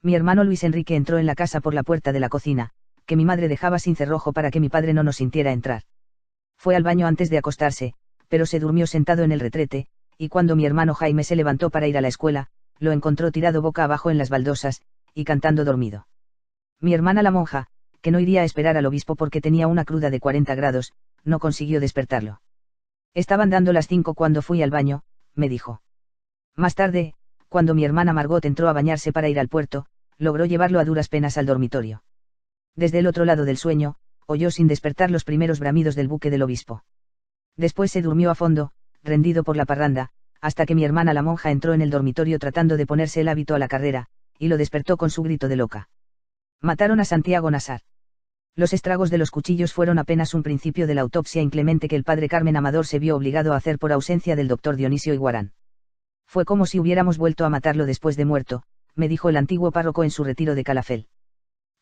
Mi hermano Luis Enrique entró en la casa por la puerta de la cocina, que mi madre dejaba sin cerrojo para que mi padre no nos sintiera entrar. Fue al baño antes de acostarse, pero se durmió sentado en el retrete, y cuando mi hermano Jaime se levantó para ir a la escuela, lo encontró tirado boca abajo en las baldosas, y cantando dormido. Mi hermana la monja, que no iría a esperar al obispo porque tenía una cruda de 40 grados, no consiguió despertarlo. Estaban dando las 5 cuando fui al baño, me dijo. Más tarde, cuando mi hermana Margot entró a bañarse para ir al puerto, logró llevarlo a duras penas al dormitorio. Desde el otro lado del sueño, oyó sin despertar los primeros bramidos del buque del obispo. Después se durmió a fondo, rendido por la parranda, hasta que mi hermana la monja entró en el dormitorio tratando de ponerse el hábito a la carrera, y lo despertó con su grito de loca. Mataron a Santiago Nassar. Los estragos de los cuchillos fueron apenas un principio de la autopsia inclemente que el padre Carmen Amador se vio obligado a hacer por ausencia del doctor Dionisio Iguarán. Fue como si hubiéramos vuelto a matarlo después de muerto, me dijo el antiguo párroco en su retiro de Calafell.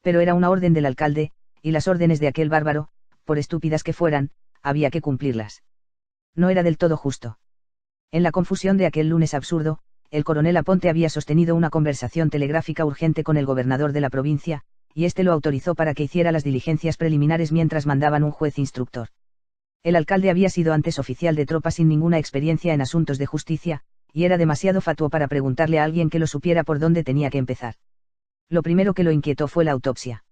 Pero era una orden del alcalde, y las órdenes de aquel bárbaro, por estúpidas que fueran, había que cumplirlas. No era del todo justo. En la confusión de aquel lunes absurdo, el coronel Aponte había sostenido una conversación telegráfica urgente con el gobernador de la provincia, y éste lo autorizó para que hiciera las diligencias preliminares mientras mandaban un juez instructor. El alcalde había sido antes oficial de tropa sin ninguna experiencia en asuntos de justicia, y era demasiado fatuo para preguntarle a alguien que lo supiera por dónde tenía que empezar. Lo primero que lo inquietó fue la autopsia.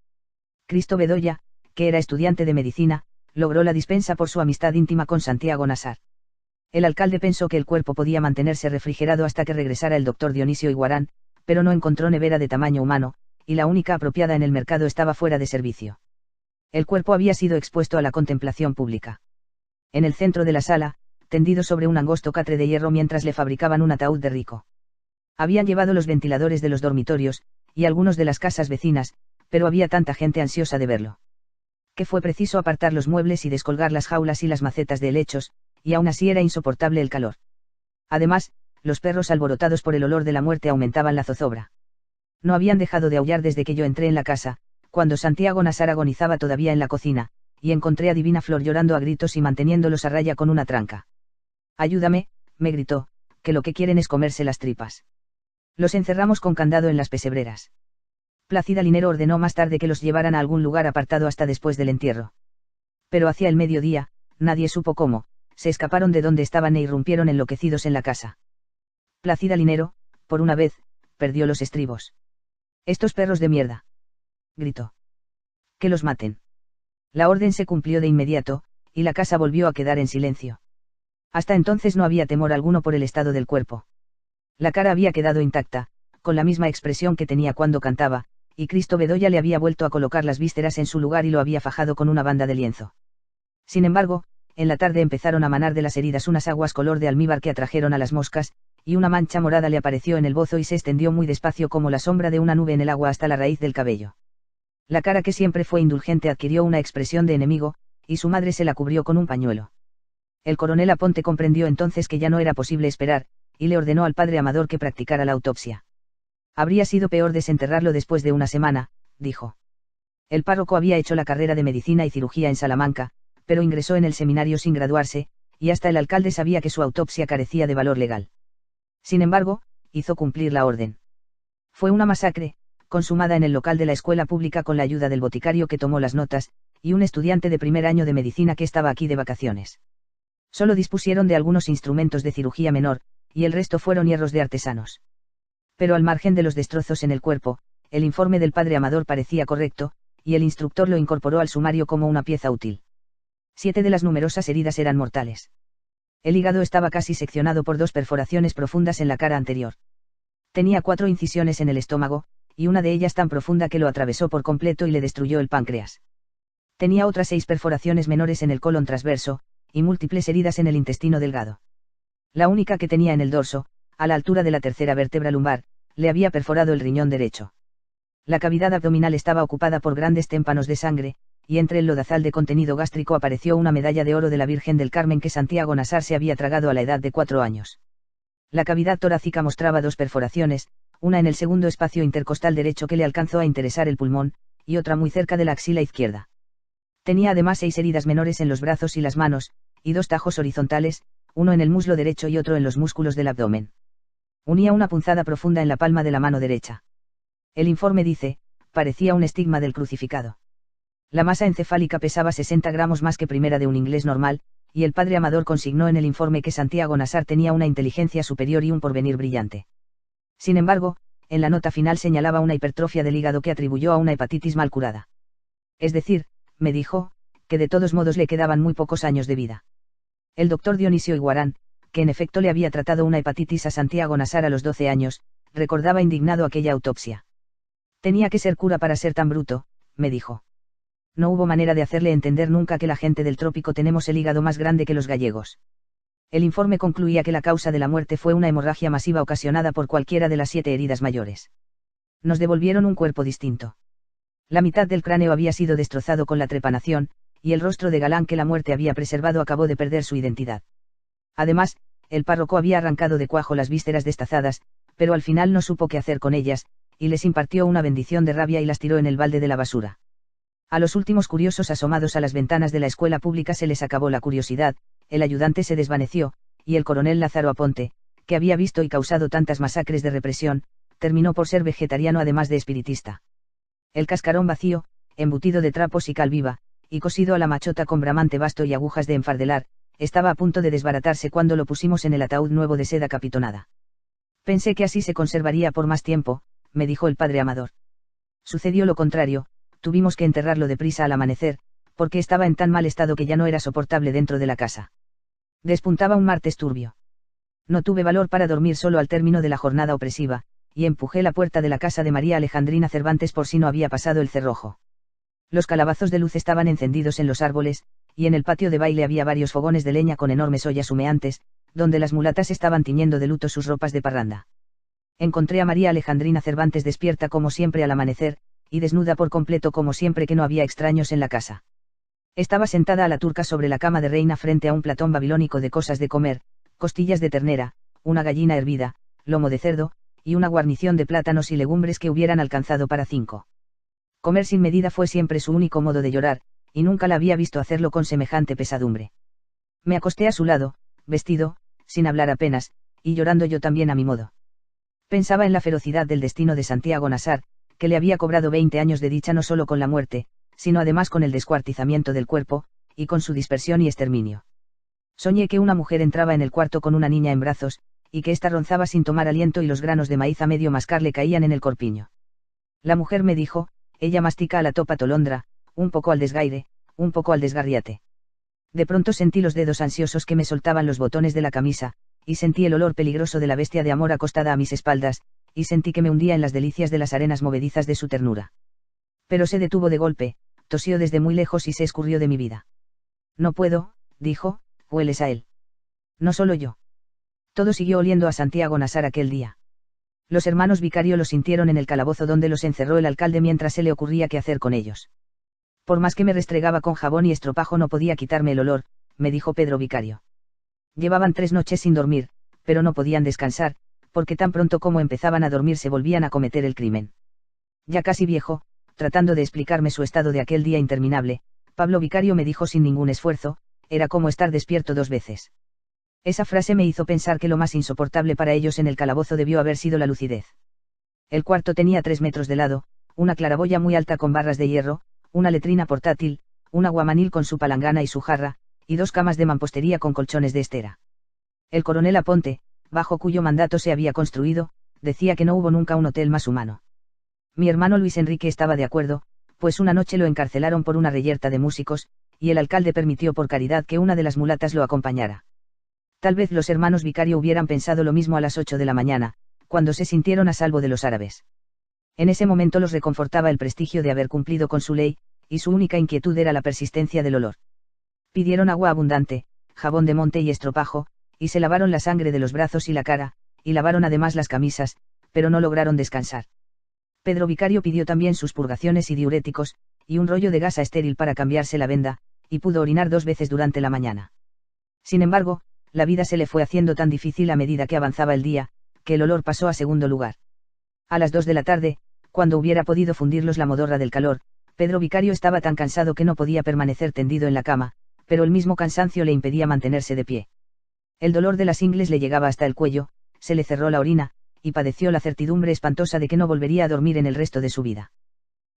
Cristo Bedoya, que era estudiante de medicina, logró la dispensa por su amistad íntima con Santiago Nassar. El alcalde pensó que el cuerpo podía mantenerse refrigerado hasta que regresara el doctor Dionisio Iguarán, pero no encontró nevera de tamaño humano, y la única apropiada en el mercado estaba fuera de servicio. El cuerpo había sido expuesto a la contemplación pública. En el centro de la sala, tendido sobre un angosto catre de hierro mientras le fabricaban un ataúd de rico. Habían llevado los ventiladores de los dormitorios, y algunos de las casas vecinas, pero había tanta gente ansiosa de verlo, que fue preciso apartar los muebles y descolgar las jaulas y las macetas de helechos, y aún así era insoportable el calor. Además, los perros alborotados por el olor de la muerte aumentaban la zozobra. No habían dejado de aullar desde que yo entré en la casa, cuando Santiago Nassar agonizaba todavía en la cocina, y encontré a Divina Flor llorando a gritos y manteniéndolos a raya con una tranca. Ayúdame, me gritó, que lo que quieren es comerse las tripas. Los encerramos con candado en las pesebreras. Plácida Linero ordenó más tarde que los llevaran a algún lugar apartado hasta después del entierro. Pero hacia el mediodía, nadie supo cómo, se escaparon de donde estaban e irrumpieron enloquecidos en la casa. Plácida Linero, por una vez, perdió los estribos. «Estos perros de mierda», gritó. «Que los maten». La orden se cumplió de inmediato, y la casa volvió a quedar en silencio. Hasta entonces no había temor alguno por el estado del cuerpo. La cara había quedado intacta, con la misma expresión que tenía cuando cantaba, y Cristo Bedoya le había vuelto a colocar las vísceras en su lugar y lo había fajado con una banda de lienzo. Sin embargo, en la tarde empezaron a manar de las heridas unas aguas color de almíbar que atrajeron a las moscas, y una mancha morada le apareció en el bozo y se extendió muy despacio como la sombra de una nube en el agua hasta la raíz del cabello. La cara que siempre fue indulgente adquirió una expresión de enemigo, y su madre se la cubrió con un pañuelo. El coronel Aponte comprendió entonces que ya no era posible esperar, y le ordenó al padre Amador que practicara la autopsia. Habría sido peor desenterrarlo después de una semana, dijo. El párroco había hecho la carrera de medicina y cirugía en Salamanca, pero ingresó en el seminario sin graduarse, y hasta el alcalde sabía que su autopsia carecía de valor legal. Sin embargo, hizo cumplir la orden. Fue una masacre, consumada en el local de la escuela pública con la ayuda del boticario que tomó las notas, y un estudiante de primer año de medicina que estaba aquí de vacaciones. Solo dispusieron de algunos instrumentos de cirugía menor, y el resto fueron hierros de artesanos. Pero al margen de los destrozos en el cuerpo, el informe del padre Amador parecía correcto, y el instructor lo incorporó al sumario como una pieza útil. 7 de las numerosas heridas eran mortales. El hígado estaba casi seccionado por 2 perforaciones profundas en la cara anterior. Tenía 4 incisiones en el estómago, y una de ellas tan profunda que lo atravesó por completo y le destruyó el páncreas. Tenía otras 6 perforaciones menores en el colon transverso, y múltiples heridas en el intestino delgado. La única que tenía en el dorso, a la altura de la tercera vértebra lumbar, le había perforado el riñón derecho. La cavidad abdominal estaba ocupada por grandes témpanos de sangre, y entre el lodazal de contenido gástrico apareció una medalla de oro de la Virgen del Carmen que Santiago Nassar se había tragado a la edad de 4 años. La cavidad torácica mostraba 2 perforaciones, una en el segundo espacio intercostal derecho que le alcanzó a interesar el pulmón, y otra muy cerca de la axila izquierda. Tenía además 6 heridas menores en los brazos y las manos, y 2 tajos horizontales, uno en el muslo derecho y otro en los músculos del abdomen. Unía una punzada profunda en la palma de la mano derecha. El informe dice, parecía un estigma del crucificado. La masa encefálica pesaba 60 gramos más que primera de un inglés normal, y el padre Amador consignó en el informe que Santiago Nassar tenía una inteligencia superior y un porvenir brillante. Sin embargo, en la nota final señalaba una hipertrofia del hígado que atribuyó a una hepatitis mal curada. Es decir, me dijo, que de todos modos le quedaban muy pocos años de vida. El doctor Dionisio Iguarán, que en efecto le había tratado una hepatitis a Santiago Nassar a los 12 años, recordaba indignado aquella autopsia. Tenía que ser cura para ser tan bruto, me dijo. No hubo manera de hacerle entender nunca que la gente del trópico tenemos el hígado más grande que los gallegos. El informe concluía que la causa de la muerte fue una hemorragia masiva ocasionada por cualquiera de las 7 heridas mayores. Nos devolvieron un cuerpo distinto. La mitad del cráneo había sido destrozado con la trepanación, y el rostro de galán que la muerte había preservado acabó de perder su identidad. Además, el párroco había arrancado de cuajo las vísceras destazadas, pero al final no supo qué hacer con ellas, y les impartió una bendición de rabia y las tiró en el balde de la basura. A los últimos curiosos asomados a las ventanas de la escuela pública se les acabó la curiosidad, el ayudante se desvaneció, y el coronel Lázaro Aponte, que había visto y causado tantas masacres de represión, terminó por ser vegetariano además de espiritista. El cascarón vacío, embutido de trapos y cal viva, y cosido a la machota con bramante basto y agujas de enfardelar, estaba a punto de desbaratarse cuando lo pusimos en el ataúd nuevo de seda capitonada. Pensé que así se conservaría por más tiempo, me dijo el padre Amador. Sucedió lo contrario, tuvimos que enterrarlo deprisa al amanecer, porque estaba en tan mal estado que ya no era soportable dentro de la casa. Despuntaba un martes turbio. No tuve valor para dormir solo al término de la jornada opresiva, y empujé la puerta de la casa de María Alejandrina Cervantes por si no había pasado el cerrojo. Los calabazos de luz estaban encendidos en los árboles, y en el patio de baile había varios fogones de leña con enormes ollas humeantes, donde las mulatas estaban tiñendo de luto sus ropas de parranda. Encontré a María Alejandrina Cervantes despierta como siempre al amanecer, y desnuda por completo como siempre que no había extraños en la casa. Estaba sentada a la turca sobre la cama de reina frente a un platón babilónico de cosas de comer, costillas de ternera, una gallina hervida, lomo de cerdo, y una guarnición de plátanos y legumbres que hubieran alcanzado para 5. Comer sin medida fue siempre su único modo de llorar, y nunca la había visto hacerlo con semejante pesadumbre. Me acosté a su lado, vestido, sin hablar apenas, y llorando yo también a mi modo. Pensaba en la ferocidad del destino de Santiago Nassar, que le había cobrado 20 años de dicha no solo con la muerte, sino además con el descuartizamiento del cuerpo, y con su dispersión y exterminio. Soñé que una mujer entraba en el cuarto con una niña en brazos, y que ésta ronzaba sin tomar aliento y los granos de maíz a medio mascar le caían en el corpiño. La mujer me dijo, ella mastica a la topa tolondra, un poco al desgaire, un poco al desgarriate. De pronto sentí los dedos ansiosos que me soltaban los botones de la camisa, y sentí el olor peligroso de la bestia de amor acostada a mis espaldas, y sentí que me hundía en las delicias de las arenas movedizas de su ternura. Pero se detuvo de golpe, tosió desde muy lejos y se escurrió de mi vida. No puedo, dijo, hueles a él. No solo yo. Todo siguió oliendo a Santiago Nassar aquel día. Los hermanos Vicario lo sintieron en el calabozo donde los encerró el alcalde mientras se le ocurría qué hacer con ellos. Por más que me restregaba con jabón y estropajo no podía quitarme el olor, me dijo Pedro Vicario. Llevaban 3 noches sin dormir, pero no podían descansar, porque tan pronto como empezaban a dormir se volvían a cometer el crimen. Ya casi viejo, tratando de explicarme su estado de aquel día interminable, Pablo Vicario me dijo sin ningún esfuerzo, era como estar despierto 2 veces. Esa frase me hizo pensar que lo más insoportable para ellos en el calabozo debió haber sido la lucidez. El cuarto tenía 3 metros de lado, una claraboya muy alta con barras de hierro, una letrina portátil, un aguamanil con su palangana y su jarra, y 2 camas de mampostería con colchones de estera. El coronel Aponte, bajo cuyo mandato se había construido, decía que no hubo nunca un hotel más humano. Mi hermano Luis Enrique estaba de acuerdo, pues una noche lo encarcelaron por una reyerta de músicos, y el alcalde permitió por caridad que una de las mulatas lo acompañara. Tal vez los hermanos Vicario hubieran pensado lo mismo a las 8 de la mañana, cuando se sintieron a salvo de los árabes. En ese momento los reconfortaba el prestigio de haber cumplido con su ley, y su única inquietud era la persistencia del olor. Pidieron agua abundante, jabón de monte y estropajo, y se lavaron la sangre de los brazos y la cara, y lavaron además las camisas, pero no lograron descansar. Pedro Vicario pidió también sus purgaciones y diuréticos, y un rollo de gasa estéril para cambiarse la venda, y pudo orinar 2 veces durante la mañana. Sin embargo, la vida se le fue haciendo tan difícil a medida que avanzaba el día, que el olor pasó a segundo lugar. A las 2 de la tarde, cuando hubiera podido fundirlos la modorra del calor, Pedro Vicario estaba tan cansado que no podía permanecer tendido en la cama, pero el mismo cansancio le impedía mantenerse de pie. El dolor de las ingles le llegaba hasta el cuello, se le cerró la orina, y padeció la certidumbre espantosa de que no volvería a dormir en el resto de su vida.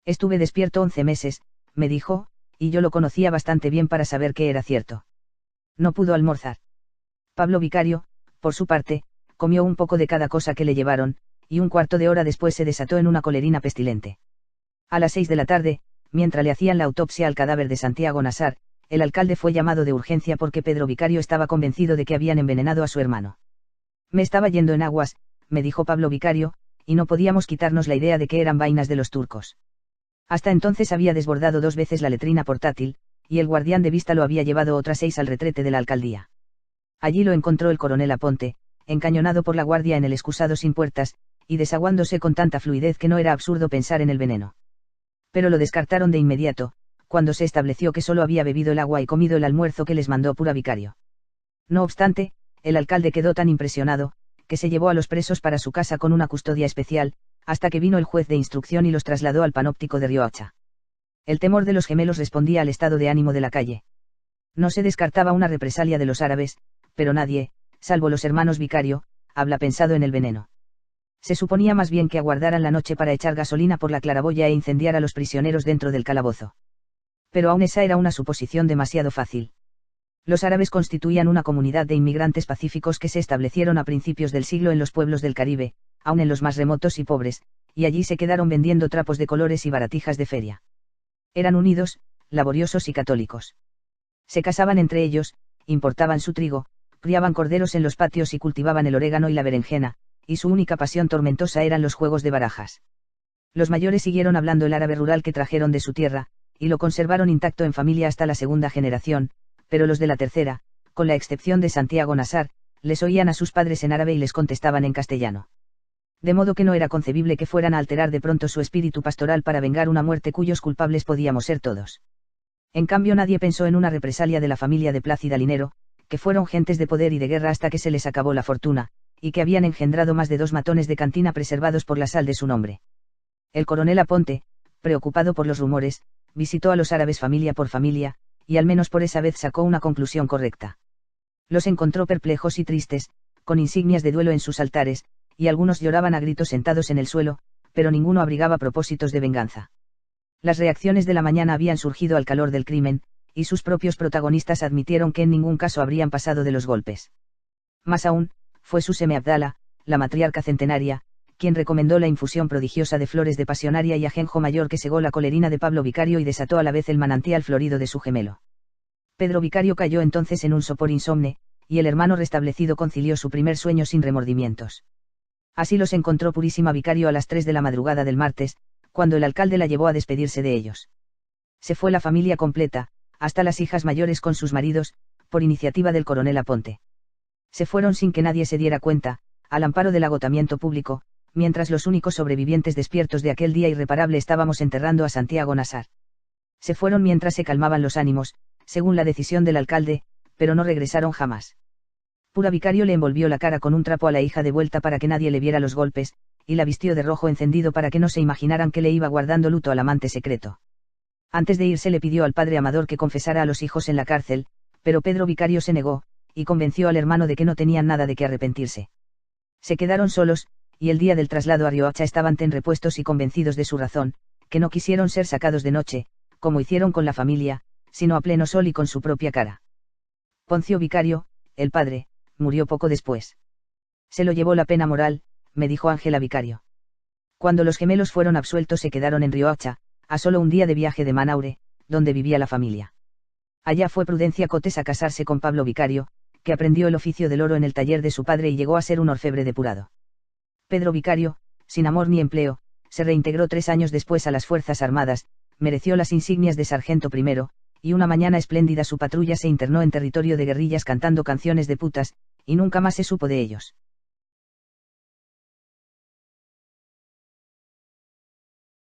Estuve despierto 11 meses, me dijo, y yo lo conocía bastante bien para saber que era cierto. No pudo almorzar. Pablo Vicario, por su parte, comió un poco de cada cosa que le llevaron, y un cuarto de hora después se desató en una colerina pestilente. A las 6 de la tarde, mientras le hacían la autopsia al cadáver de Santiago Nassar, el alcalde fue llamado de urgencia porque Pedro Vicario estaba convencido de que habían envenenado a su hermano. Me estaba yendo en aguas, me dijo Pablo Vicario, y no podíamos quitarnos la idea de que eran vainas de los turcos. Hasta entonces había desbordado 2 veces la letrina portátil, y el guardián de vista lo había llevado otras 6 al retrete de la alcaldía. Allí lo encontró el coronel Aponte, encañonado por la guardia en el excusado sin puertas, y desaguándose con tanta fluidez que no era absurdo pensar en el veneno. Pero lo descartaron de inmediato, cuando se estableció que solo había bebido el agua y comido el almuerzo que les mandó Pura Vicario. No obstante, el alcalde quedó tan impresionado, que se llevó a los presos para su casa con una custodia especial, hasta que vino el juez de instrucción y los trasladó al panóptico de Riohacha. El temor de los gemelos respondía al estado de ánimo de la calle. No se descartaba una represalia de los árabes, pero nadie, salvo los hermanos Vicario, habla pensado en el veneno. Se suponía más bien que aguardaran la noche para echar gasolina por la claraboya e incendiar a los prisioneros dentro del calabozo. Pero aún esa era una suposición demasiado fácil. Los árabes constituían una comunidad de inmigrantes pacíficos que se establecieron a principios del siglo en los pueblos del Caribe, aun en los más remotos y pobres, y allí se quedaron vendiendo trapos de colores y baratijas de feria. Eran unidos, laboriosos y católicos. Se casaban entre ellos, importaban su trigo, criaban corderos en los patios y cultivaban el orégano y la berenjena, y su única pasión tormentosa eran los juegos de barajas. Los mayores siguieron hablando el árabe rural que trajeron de su tierra, y lo conservaron intacto en familia hasta la segunda generación, pero los de la tercera, con la excepción de Santiago Nassar, les oían a sus padres en árabe y les contestaban en castellano. De modo que no era concebible que fueran a alterar de pronto su espíritu pastoral para vengar una muerte cuyos culpables podíamos ser todos. En cambio nadie pensó en una represalia de la familia de Plácida Linero, que fueron gentes de poder y de guerra hasta que se les acabó la fortuna, y que habían engendrado más de 2 matones de cantina preservados por la sal de su nombre. El coronel Aponte, preocupado por los rumores, visitó a los árabes familia por familia, y al menos por esa vez sacó una conclusión correcta. Los encontró perplejos y tristes, con insignias de duelo en sus altares, y algunos lloraban a gritos sentados en el suelo, pero ninguno abrigaba propósitos de venganza. Las reacciones de la mañana habían surgido al calor del crimen, y sus propios protagonistas admitieron que en ningún caso habrían pasado de los golpes. Más aún, fue Suseme Abdala, la matriarca centenaria, quien recomendó la infusión prodigiosa de flores de pasionaria y ajenjo mayor que cegó la colerina de Pablo Vicario y desató a la vez el manantial florido de su gemelo. Pedro Vicario cayó entonces en un sopor insomne, y el hermano restablecido concilió su primer sueño sin remordimientos. Así los encontró Purísima Vicario a las 3 de la madrugada del martes, cuando el alcalde la llevó a despedirse de ellos. Se fue la familia completa, hasta las hijas mayores con sus maridos, por iniciativa del coronel Aponte. Se fueron sin que nadie se diera cuenta, al amparo del agotamiento público, mientras los únicos sobrevivientes despiertos de aquel día irreparable estábamos enterrando a Santiago Nassar. Se fueron mientras se calmaban los ánimos, según la decisión del alcalde, pero no regresaron jamás. Pura Vicario le envolvió la cara con un trapo a la hija de vuelta para que nadie le viera los golpes, y la vistió de rojo encendido para que no se imaginaran que le iba guardando luto al amante secreto. Antes de irse le pidió al padre Amador que confesara a los hijos en la cárcel, pero Pedro Vicario se negó, y convenció al hermano de que no tenían nada de qué arrepentirse. Se quedaron solos, y el día del traslado a Riohacha estaban tan repuestos y convencidos de su razón, que no quisieron ser sacados de noche, como hicieron con la familia, sino a pleno sol y con su propia cara. Poncio Vicario, el padre, murió poco después. Se lo llevó la pena moral, me dijo Ángela Vicario. Cuando los gemelos fueron absueltos se quedaron en Riohacha, a solo un día de viaje de Manaure, donde vivía la familia. Allá fue Prudencia Cotes a casarse con Pablo Vicario, que aprendió el oficio del oro en el taller de su padre y llegó a ser un orfebre depurado. Pedro Vicario, sin amor ni empleo, se reintegró 3 años después a las Fuerzas Armadas, mereció las insignias de sargento primero, y una mañana espléndida su patrulla se internó en territorio de guerrillas cantando canciones de putas, y nunca más se supo de ellos.